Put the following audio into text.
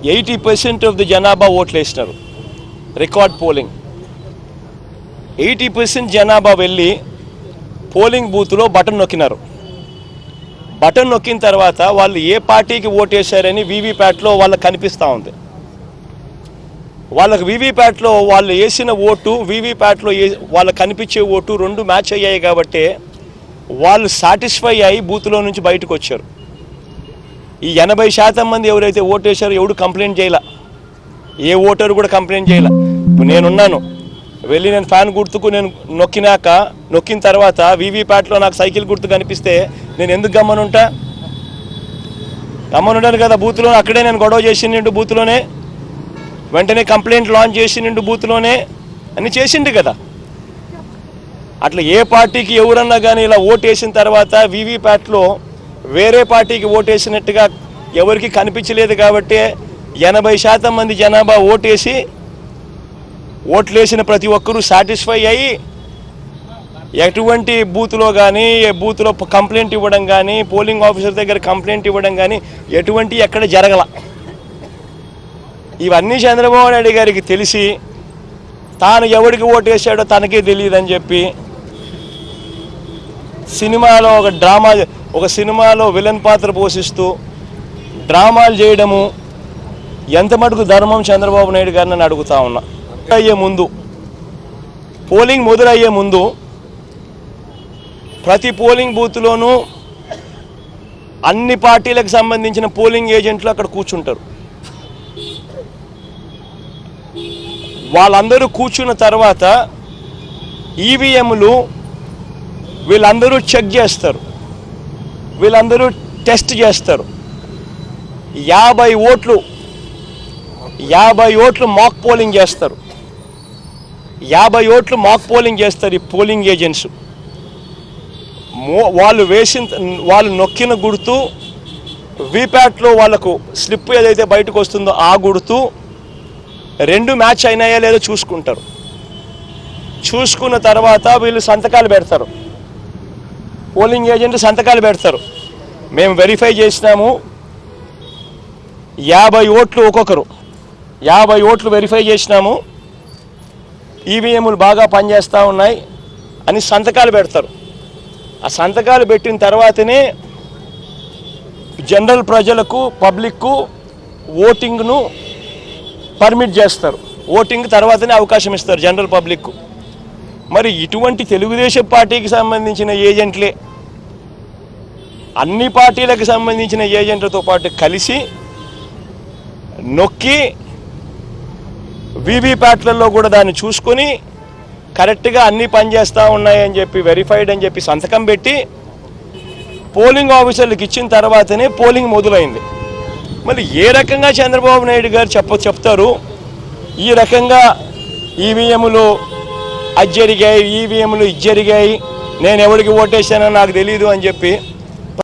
80% of the జనాభా ఓట్లు వేసినారు. Record polling. 80% జనాభా వెళ్ళి పోలింగ్ బూత్లో బటన్ నొక్కినారు. బటన్ నొక్కిన తర్వాత వాళ్ళు ఏ పార్టీకి ఓటేశారని వీవీప్యాట్లో వాళ్ళకి కనిపిస్తూ ఉంది. వాళ్ళకి వీవీప్యాట్లో వాళ్ళు వేసిన ఓటు, వీవీప్యాట్లో వాళ్ళకి కనిపించే ఓటు రెండు మ్యాచ్ అయ్యాయి కాబట్టి వాళ్ళు సాటిస్ఫై అయ్యి బూత్లో నుంచి బయటకు వచ్చారు. ఈ 80% మంది ఎవరైతే ఓటేశారో ఎవడు కంప్లైంట్ చేయలే. ఏ ఓటరు కూడా కంప్లైంట్ చేయలే. ఇప్పుడు నేనున్నాను, వెళ్ళి నేను ఫ్యాన్ గుర్తుకు నేను నొక్కిన తర్వాత వీవీప్యాట్లో నాకు సైకిల్ గుర్తు కనిపిస్తే నేను ఎందుకు గమ్మనుంటా? గమ్మనుంటాను కదా. బూత్లో అక్కడే నేను గొడవ చేసిండు, బూత్లోనే వెంటనే కంప్లైంట్ లాంచ్ చేసిండు, బూత్లోనే అని చేసిండు కదా. అట్లా ఏ పార్టీకి ఎవరన్నా కానీ ఇలా ఓటేసిన తర్వాత వీవీప్యాట్లో వేరే పార్టీకి ఓటేసినట్టుగా ఎవరికి కనిపించలేదు కాబట్టి 80% మంది జనాభా ఓట్లేసిన ప్రతి ఒక్కరూ సాటిస్ఫై అయ్యి ఎటువంటి బూత్లో కానీ బూత్లో కంప్లైంట్ ఇవ్వడం కానీ పోలింగ్ ఆఫీసర్ దగ్గర కంప్లైంట్ ఇవ్వడం కానీ ఎటువంటి ఎక్కడ జరగల. ఇవన్నీ చంద్రబాబు నాయుడు గారికి తెలిసి తాను ఎవరికి ఓటేశాడో తనకే తెలియదని చెప్పి సినిమాలో ఒక సినిమాలో విలన్ పాత్ర పోషిస్తూ డ్రామాలు చేయడము ఎంత మటుకు ధర్మం చంద్రబాబు నాయుడు గారిని నేను అడుగుతా ఉన్నా. పోలింగ్ మొదలయ్యే ముందు ప్రతి పోలింగ్ బూత్లోనూ అన్ని పార్టీలకు సంబంధించిన పోలింగ్ ఏజెంట్లు అక్కడ కూర్చుంటారు. వాళ్ళందరూ కూర్చున్న తర్వాత ఈవీఎంలు వీళ్ళందరూ చెక్ చేస్తారు, వీళ్ళందరూ టెస్ట్ చేస్తారు. 50 ఓట్లు మాక్ పోలింగ్ చేస్తారు. 50 ఓట్లు మాక్ పోలింగ్ చేస్తారు ఈ పోలింగ్ ఏజెంట్స్. వాళ్ళు నొక్కిన గుర్తు వీప్యాట్లో వాళ్ళకు స్లిప్ ఏదైతే బయటకు వస్తుందో ఆ గుర్తు రెండు మ్యాచ్ అయినాయా లేదో చూసుకుంటారు. చూసుకున్న తర్వాత వీళ్ళు సంతకాలు పెడతారు. పోలింగ్ ఏజెంట్ సంతకాలు పెడతారు. మేము వెరిఫై చేసినాము, 50 ఓట్లు ఒక్కొక్కరు 50 ఓట్లు వెరిఫై చేసినాము, ఈవీఎంలు బాగా పనిచేస్తూ ఉన్నాయి అని సంతకాలు పెడతారు. ఆ సంతకాలు పెట్టిన తర్వాతనే జనరల్ ప్రజలకు పబ్లిక్కు ఓటింగ్ను పర్మిట్ చేస్తారు. ఓటింగ్ తర్వాతనే అవకాశం ఇస్తారు జనరల్ పబ్లిక్కు. మరి ఇటువంటి తెలుగుదేశం పార్టీకి సంబంధించిన ఏజెంట్లే అన్ని పార్టీలకు సంబంధించిన ఏజెంట్లతో పాటు కలిసి నొక్కి వీవీప్యాట్లలో కూడా దాన్ని చూసుకొని కరెక్ట్గా అన్నీ పనిచేస్తూ ఉన్నాయని చెప్పి వెరిఫైడ్ అని చెప్పి సంతకం పెట్టి పోలింగ్ ఆఫీసర్లకు ఇచ్చిన తర్వాతనే పోలింగ్ మొదలైంది. మళ్ళీ ఏ రకంగా చంద్రబాబు నాయుడు గారు చెప్తారు ఈ రకంగా ఈవీఎంలు అది జరిగాయి, ఈవీఎంలు ఇది జరిగాయి, నేను ఎవరికి ఓటేసానో నాకు తెలియదు అని చెప్పి